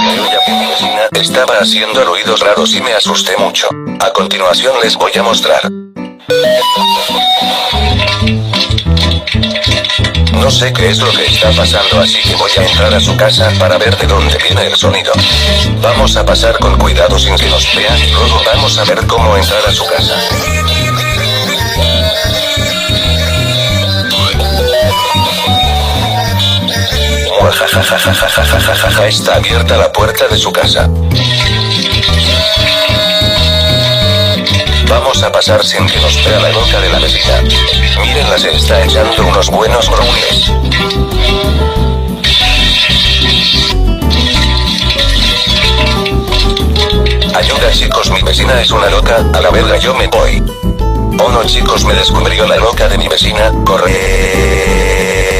Creo ya que mi vecina estaba haciendo ruidos raros y me asusté mucho. A continuación les voy a mostrar. No sé qué es lo que está pasando, así que voy a entrar a su casa para ver de dónde viene el sonido. Vamos a pasar con cuidado sin que nos vea y luego vamos a ver cómo entrar a su casa. Muajajajajajajajaja, está abierta la puerta de su casa. Vamos a pasar sin que nos vea la loca de la vecina. Mírenla, se está echando unos buenos brownies. Ayuda chicos, mi vecina es una loca, a la verga yo me voy. Oh no chicos, me descubrió la loca de mi vecina, corre.